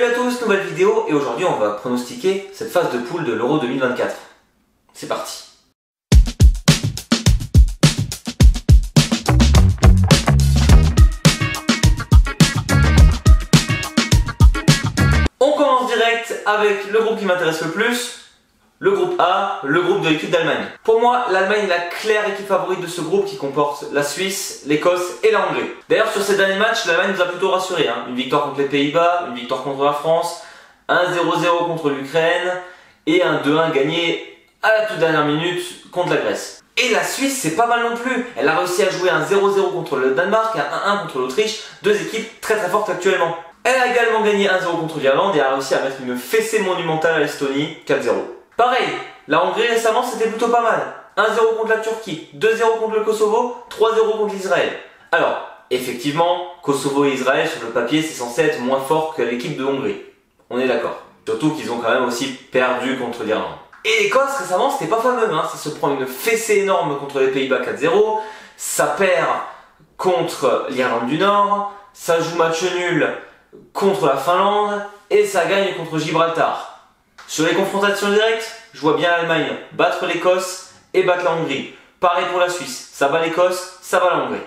Salut à tous, nouvelle vidéo et aujourd'hui on va pronostiquer cette phase de poule de l'Euro 2024. C'est parti. On commence direct avec le groupe qui m'intéresse le plus, le groupe A, le groupe de l'équipe d'Allemagne. Pour moi, l'Allemagne est la claire équipe favorite de ce groupe qui comporte la Suisse, l'Écosse et la Hongrie. D'ailleurs, sur ces derniers matchs, l'Allemagne nous a plutôt rassurés. Une victoire contre les Pays-Bas, une victoire contre la France, un 0-0 contre l'Ukraine et un 2-1 gagné à la toute dernière minute contre la Grèce. Et la Suisse, c'est pas mal non plus. Elle a réussi à jouer un 0-0 contre le Danemark et un 1-1 contre l'Autriche, deux équipes très fortes actuellement. Elle a également gagné 1-0 contre l'Irlande et a réussi à mettre une fessée monumentale à l'Estonie, 4-0. Pareil, la Hongrie récemment c'était plutôt pas mal. 1-0 contre la Turquie, 2-0 contre le Kosovo, 3-0 contre l'Israël. Alors, effectivement, Kosovo et Israël sur le papier c'est censé être moins fort que l'équipe de Hongrie. On est d'accord. Surtout qu'ils ont quand même aussi perdu contre l'Irlande. Et l'Écosse récemment c'était pas fameux, ça se prend une fessée énorme contre les Pays-Bas 4-0, ça perd contre l'Irlande du Nord, ça joue match nul contre la Finlande et ça gagne contre Gibraltar. Sur les confrontations directes, je vois bien l'Allemagne battre l'Écosse et battre la Hongrie. Pareil pour la Suisse, ça bat l'Écosse, ça bat la Hongrie.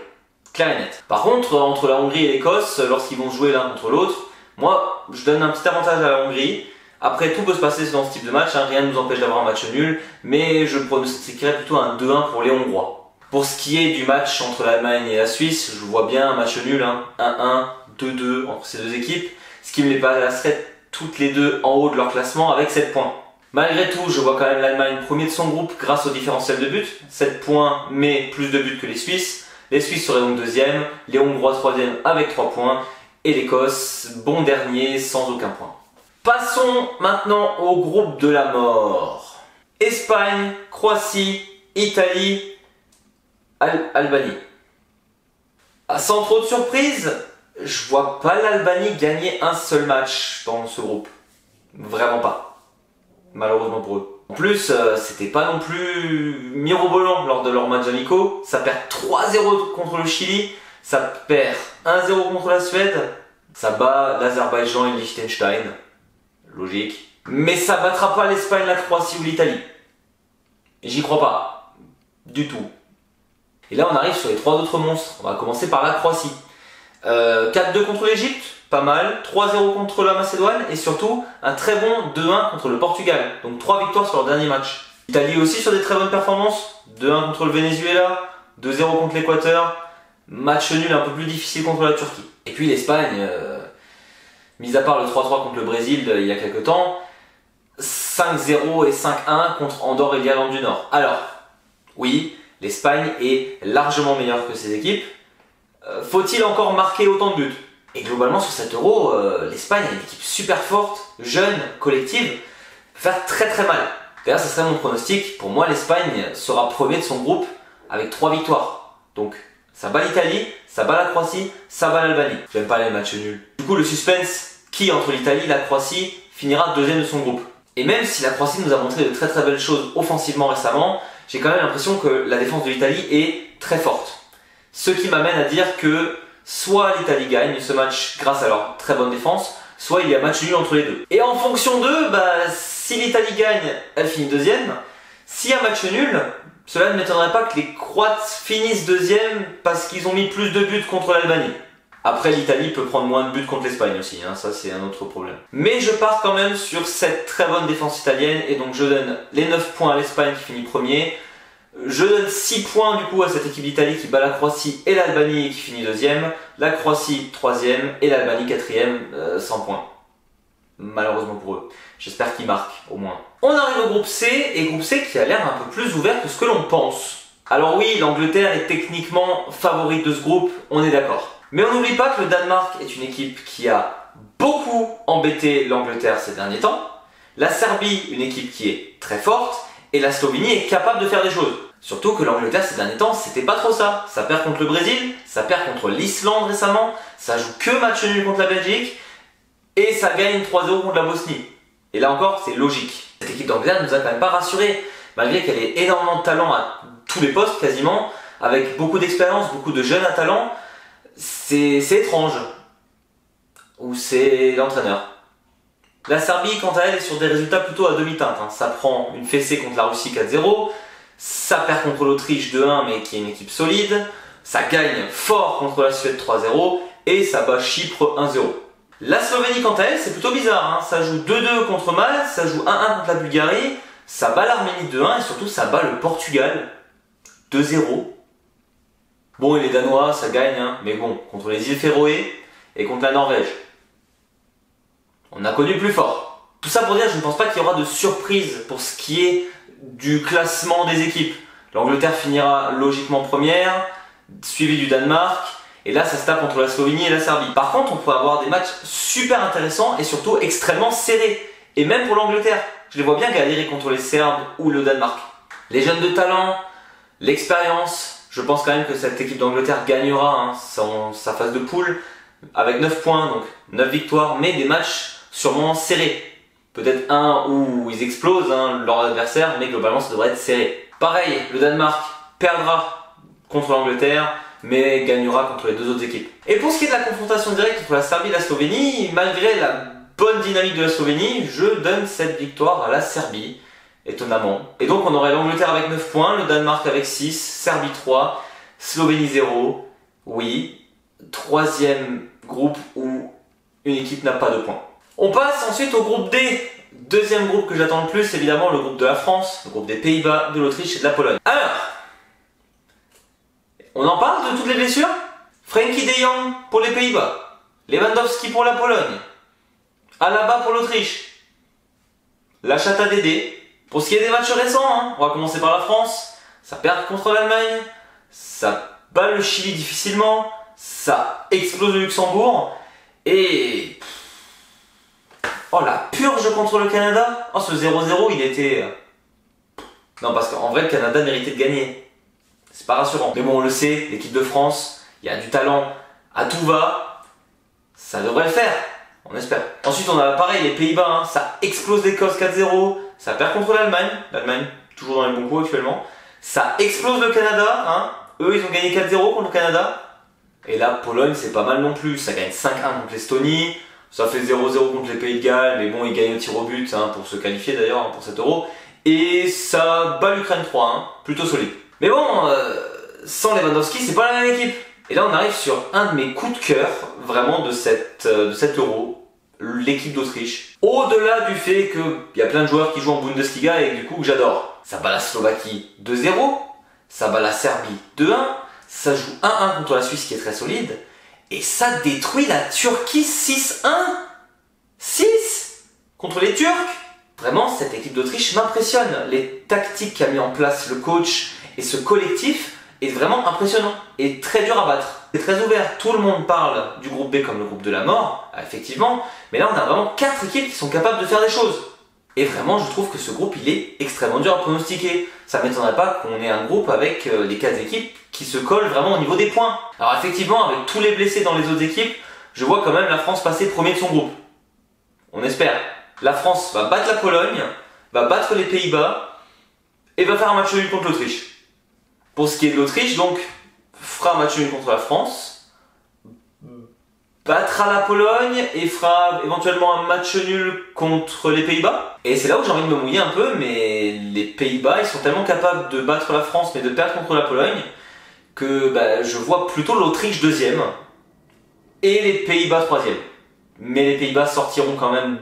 Clair et net. Par contre, entre la Hongrie et l'Écosse, lorsqu'ils vont jouer l'un contre l'autre, moi je donne un petit avantage à la Hongrie. Après tout peut se passer dans ce type de match, rien ne nous empêche d'avoir un match nul, mais je pronostiquerais plutôt un 2-1 pour les Hongrois. Pour ce qui est du match entre l'Allemagne et la Suisse, je vois bien un match nul, 1-1, 2-2 entre ces deux équipes, ce qui me les placerait toutes les deux en haut de leur classement avec 7 points. Malgré tout, je vois quand même l'Allemagne premier de son groupe grâce au différentiel de buts, 7 points mais plus de buts que les Suisses. Les Suisses seraient donc deuxième, les Hongrois troisième avec 3 points et l'Écosse bon dernier sans aucun point. Passons maintenant au groupe de la mort. Espagne, Croatie, Italie, Albanie. Sans trop de surprise, je vois pas l'Albanie gagner un seul match dans ce groupe. Vraiment pas. Malheureusement pour eux. En plus, c'était pas non plus mirobolant lors de leurs matchs amicaux. Ça perd 3-0 contre le Chili. Ça perd 1-0 contre la Suède. Ça bat l'Azerbaïdjan et le Liechtenstein. Logique. Mais ça battra pas l'Espagne, la Croatie ou l'Italie. J'y crois pas. Du tout. Et là, on arrive sur les 3 autres monstres. On va commencer par la Croatie. 4-2 contre l'Égypte, pas mal, 3-0 contre la Macédoine et surtout un très bon 2-1 contre le Portugal, donc 3 victoires sur leur dernier match. L'Italie aussi sur des très bonnes performances, 2-1 contre le Venezuela, 2-0 contre l'Équateur, match nul un peu plus difficile contre la Turquie. Et puis l'Espagne, mis à part le 3-3 contre le Brésil il y a quelques temps, 5-0 et 5-1 contre Andorre et l'Irlande du Nord. Alors, oui, l'Espagne est largement meilleure que ces équipes. Faut-il encore marquer autant de buts? Et globalement sur cet Euro, l'Espagne est une équipe super forte, jeune, collective, peut faire très mal. D'ailleurs ce serait mon pronostic, pour moi l'Espagne sera premier de son groupe avec 3 victoires. Donc ça bat l'Italie, ça bat la Croatie, ça bat l'Albanie. J'aime pas les matchs nuls. Du coup le suspense, qui entre l'Italie et la Croatie finira deuxième de son groupe. Et même si la Croatie nous a montré de très belles choses offensivement récemment, j'ai quand même l'impression que la défense de l'Italie est très forte. Ce qui m'amène à dire que soit l'Italie gagne ce match grâce à leur très bonne défense, soit il y a match nul entre les deux. Et en fonction d'eux, si l'Italie gagne, elle finit deuxième. S'il y a match nul, cela ne m'étonnerait pas que les Croates finissent deuxième parce qu'ils ont mis plus de buts contre l'Albanie. Après l'Italie peut prendre moins de buts contre l'Espagne aussi, ça c'est un autre problème. Mais je pars quand même sur cette très bonne défense italienne et donc je donne les 9 points à l'Espagne qui finit premier. Je donne 6 points du coup à cette équipe d'Italie qui bat la Croatie et l'Albanie et qui finit deuxième. La Croatie troisième et l'Albanie quatrième, 100 points. Malheureusement pour eux. J'espère qu'ils marquent au moins. On arrive au groupe C, et groupe C qui a l'air un peu plus ouvert que ce que l'on pense. Alors oui, l'Angleterre est techniquement favorite de ce groupe, on est d'accord. Mais on n'oublie pas que le Danemark est une équipe qui a beaucoup embêté l'Angleterre ces derniers temps. La Serbie, une équipe qui est très forte. Et la Slovénie est capable de faire des choses. Surtout que l'Angleterre ces derniers temps, c'était pas trop ça. Ça perd contre le Brésil, ça perd contre l'Islande récemment, ça joue que match nul contre la Belgique, et ça gagne 3-0 contre la Bosnie. Et là encore, c'est logique. Cette équipe d'Angleterre nous a quand même pas rassurés, malgré qu'elle ait énormément de talent à tous les postes quasiment, avec beaucoup d'expérience, beaucoup de jeunes à talent. C'est étrange. Ou c'est l'entraîneur. La Serbie, quant à elle, est sur des résultats plutôt à demi-teinte. Ça prend une fessée contre la Russie 4-0, ça perd contre l'Autriche 2-1, mais qui est une équipe solide, ça gagne fort contre la Suède 3-0, et ça bat Chypre 1-0. La Slovénie, quant à elle, c'est plutôt bizarre. Ça joue 2-2 contre Malte, ça joue 1-1 contre la Bulgarie, ça bat l'Arménie 2-1, et surtout ça bat le Portugal 2-0. Bon, et les Danois, ça gagne, mais bon, contre les îles Féroé et contre la Norvège. On a connu plus fort. Tout ça pour dire, je ne pense pas qu'il y aura de surprise pour ce qui est du classement des équipes. L'Angleterre finira logiquement première, suivi du Danemark, et là ça se tape entre la Slovénie et la Serbie. Par contre, on peut avoir des matchs super intéressants et surtout extrêmement serrés. Et même pour l'Angleterre, je les vois bien galérer contre les Serbes ou le Danemark. Les jeunes de talent, l'expérience, je pense quand même que cette équipe d'Angleterre gagnera sa phase de poule avec 9 points, donc 9 victoires, mais des matchs sûrement serrés. Peut-être un où ils explosent leur adversaire, mais globalement ça devrait être serré. Pareil, le Danemark perdra contre l'Angleterre, mais gagnera contre les deux autres équipes. Et pour ce qui est de la confrontation directe entre la Serbie et la Slovénie, malgré la bonne dynamique de la Slovénie, je donne cette victoire à la Serbie, étonnamment. Et donc on aurait l'Angleterre avec 9 points, le Danemark avec 6, Serbie 3, Slovénie 0, oui, troisième groupe où une équipe n'a pas de points. On passe ensuite au groupe D. Deuxième groupe que j'attends le plus, évidemment le groupe de la France, le groupe des Pays-Bas, de l'Autriche et de la Pologne. Alors, on en parle de toutes les blessures? Frenkie de Jong pour les Pays-Bas, Lewandowski pour la Pologne, Alaba pour l'Autriche, la chatte à Dédé. Pour ce qui est des matchs récents, on va commencer par la France, ça perd contre l'Allemagne, ça bat le Chili difficilement, ça explose le Luxembourg, et... oh la purge contre le Canada. Oh ce 0-0 il était... non parce qu'en vrai le Canada méritait de gagner. C'est pas rassurant. Mais bon on le sait, l'équipe de France, il y a du talent à tout va. Ça devrait le faire, on espère. Ensuite on a pareil les Pays-Bas, ça explose l'Écosse 4-0. Ça perd contre l'Allemagne. L'Allemagne toujours dans les bons coups actuellement. Ça explose le Canada, eux ils ont gagné 4-0 contre le Canada. Et là Pologne c'est pas mal non plus. Ça gagne 5-1 contre l'Estonie. Ça fait 0-0 contre les Pays de Galles, mais bon, ils gagnent au tir au but pour se qualifier d'ailleurs pour cet Euro. Et ça bat l'Ukraine 3, plutôt solide. Mais bon, sans Lewandowski, c'est pas la même équipe. Et là, on arrive sur un de mes coups de cœur, vraiment, de cet Euro, l'équipe d'Autriche. Au-delà du fait qu'il y a plein de joueurs qui jouent en Bundesliga et du coup que j'adore. Ça bat la Slovaquie 2-0, ça bat la Serbie 2-1, ça joue 1-1 contre la Suisse qui est très solide. Et ça détruit la Turquie 6-1 6 contre les Turcs. Vraiment, cette équipe d'Autriche m'impressionne. Les tactiques qu'a mis en place le coach et ce collectif est vraiment impressionnant et très dur à battre. C'est très ouvert. Tout le monde parle du groupe B comme le groupe de la mort, effectivement. Mais là, on a vraiment 4 équipes qui sont capables de faire des choses. Et vraiment, je trouve que ce groupe, il est extrêmement dur à pronostiquer. Ça ne m'étonnerait pas qu'on ait un groupe avec les 4 équipes qui se collent vraiment au niveau des points. Alors effectivement, avec tous les blessés dans les autres équipes, je vois quand même la France passer premier de son groupe. On espère. La France va battre la Pologne, va battre les Pays-Bas et va faire un match nul contre l'Autriche. Pour ce qui est de l'Autriche, donc, fera un match nul contre la France, battra la Pologne et fera éventuellement un match nul contre les Pays-Bas. Et c'est là où j'ai envie de me mouiller un peu, mais les Pays-Bas, ils sont tellement capables de battre la France mais de perdre contre la Pologne que je vois plutôt l'Autriche deuxième et les Pays-Bas troisième. Mais les Pays-Bas sortiront quand même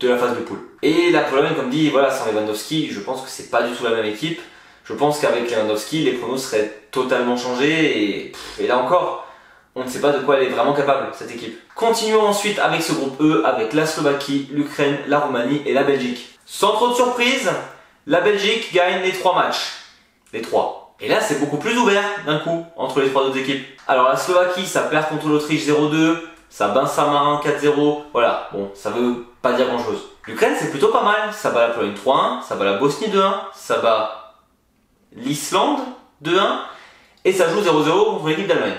de la phase de poule. Et la Pologne, comme dit, voilà, sans Lewandowski, je pense que c'est pas du tout la même équipe. Je pense qu'avec Lewandowski, les pronos seraient totalement changés et là encore, on ne sait pas de quoi elle est vraiment capable, cette équipe. Continuons ensuite avec ce groupe E, avec la Slovaquie, l'Ukraine, la Roumanie et la Belgique. Sans trop de surprise, la Belgique gagne les 3 matchs. Les 3. Et là, c'est beaucoup plus ouvert d'un coup entre les 3 autres équipes. Alors la Slovaquie, ça perd contre l'Autriche 0-2, ça bat Saint-Marin 4-0. Voilà, bon, ça veut pas dire grand chose. L'Ukraine, c'est plutôt pas mal. Ça bat la Pologne 3-1, ça bat la Bosnie 2-1, ça bat l'Islande 2-1 et ça joue 0-0 contre l'équipe d'Allemagne.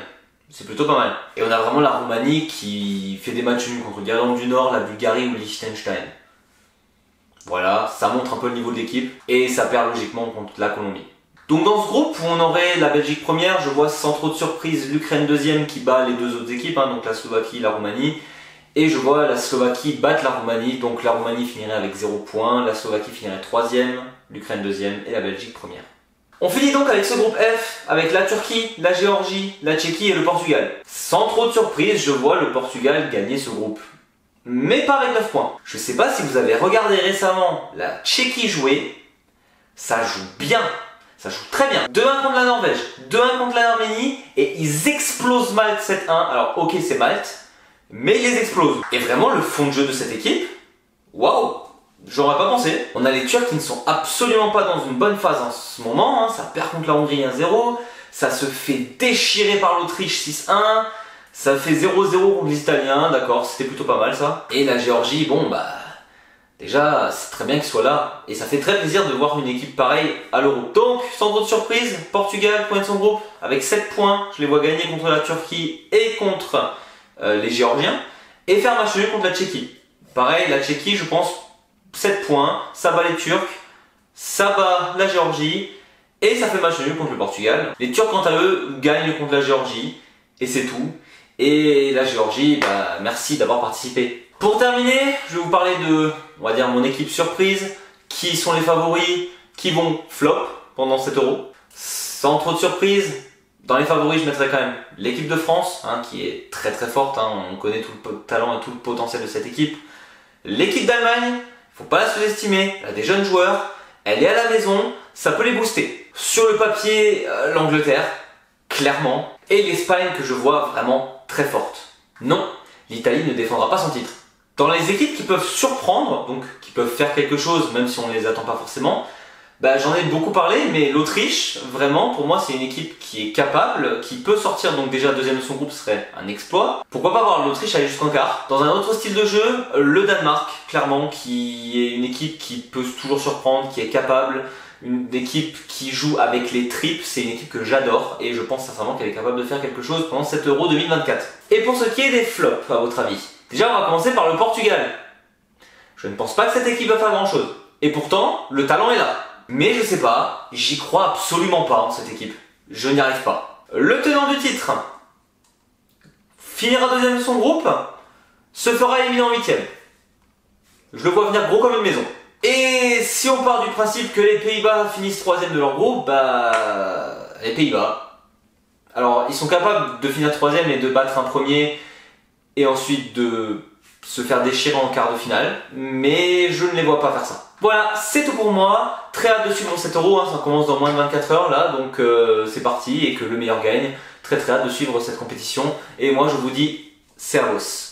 C'est plutôt pas mal. Et on a vraiment la Roumanie qui fait des matchs nuls contre l'Irlande du Nord, la Bulgarie ou le Liechtenstein. Voilà, ça montre un peu le niveau de l'équipe et ça perd logiquement contre la Colombie. Donc dans ce groupe où on aurait la Belgique première, je vois sans trop de surprise l'Ukraine deuxième qui bat les 2 autres équipes, donc la Slovaquie, la Roumanie, Et je vois la Slovaquie battre la Roumanie, donc la Roumanie finirait avec 0 points, la Slovaquie finirait 3ème, l'Ukraine 2ème et la Belgique 1ère. On finit donc avec ce groupe F, avec la Turquie, la Géorgie, la Tchéquie et le Portugal. Sans trop de surprise, je vois le Portugal gagner ce groupe. Mais pas avec 9 points. Je sais pas si vous avez regardé récemment la Tchéquie jouer, ça joue bien, ça joue très bien. 2-1 contre la Norvège, 2-1 contre l'Arménie et ils explosent Malte 7-1. Alors ok c'est Malte, mais ils les explosent. Et vraiment le fond de jeu de cette équipe, waouh, j'aurais pas pensé. On a les Turcs qui ne sont absolument pas dans une bonne phase en ce moment, hein. Ça perd contre la Hongrie 1-0, ça se fait déchirer par l'Autriche 6-1, ça fait 0-0 contre les Italiens, d'accord, c'était plutôt pas mal ça. Et la Géorgie, bon bah, déjà c'est très bien qu'ils soient là, et ça fait très plaisir de voir une équipe pareille à l'Euro. Donc, sans trop de surprise, Portugal pointe son groupe avec 7 points, je les vois gagner contre la Turquie et contre les Géorgiens, et faire match nul contre la Tchéquie. Pareil, la Tchéquie, je pense, 7 points, ça bat les Turcs, ça bat la Géorgie, et ça fait match nul contre le Portugal. Les Turcs, quant à eux, gagnent contre la Géorgie, et c'est tout. Et la Géorgie, bah, merci d'avoir participé. Pour terminer, je vais vous parler de, on va dire, mon équipe surprise, qui sont les favoris, qui vont flop pendant cet Euro. Sans trop de surprise, dans les favoris, je mettrai quand même l'équipe de France, hein, qui est très très forte, hein, on connaît tout le talent et tout le potentiel de cette équipe. L'équipe d'Allemagne, faut pas la sous-estimer, elle a des jeunes joueurs, elle est à la maison, ça peut les booster. Sur le papier, l'Angleterre, clairement, et l'Espagne que je vois vraiment très forte. Non, l'Italie ne défendra pas son titre. Dans les équipes qui peuvent surprendre, donc qui peuvent faire quelque chose même si on ne les attend pas forcément, bah, j'en ai beaucoup parlé, mais l'Autriche, vraiment, pour moi, c'est une équipe qui est capable, qui peut sortir, donc déjà deuxième de son groupe serait un exploit. Pourquoi pas voir l'Autriche aller jusqu'en quart. Dans un autre style de jeu, le Danemark, clairement, qui est une équipe qui peut toujours surprendre, qui est capable, une équipe qui joue avec les tripes, c'est une équipe que j'adore, et je pense sincèrement qu'elle est capable de faire quelque chose pendant cet Euro 2024. Et pour ce qui est des flops, à votre avis, déjà on va commencer par le Portugal. Je ne pense pas que cette équipe va faire grand chose. Et pourtant, le talent est là. Mais je sais pas, j'y crois absolument pas en cette équipe. Je n'y arrive pas. Le tenant du titre finira deuxième de son groupe, se fera éliminer en huitième. Je le vois venir gros comme une maison. Et si on part du principe que les Pays-Bas finissent troisième de leur groupe, bah les Pays-Bas. Alors ils sont capables de finir troisième et de battre un premier et ensuite de se faire déchirer en quart de finale, mais je ne les vois pas faire ça. Voilà, c'est tout pour moi. Très hâte de suivre cet Euro, hein, ça commence dans moins de 24 heures là, donc c'est parti et que le meilleur gagne. Très hâte de suivre cette compétition. Et moi je vous dis servus.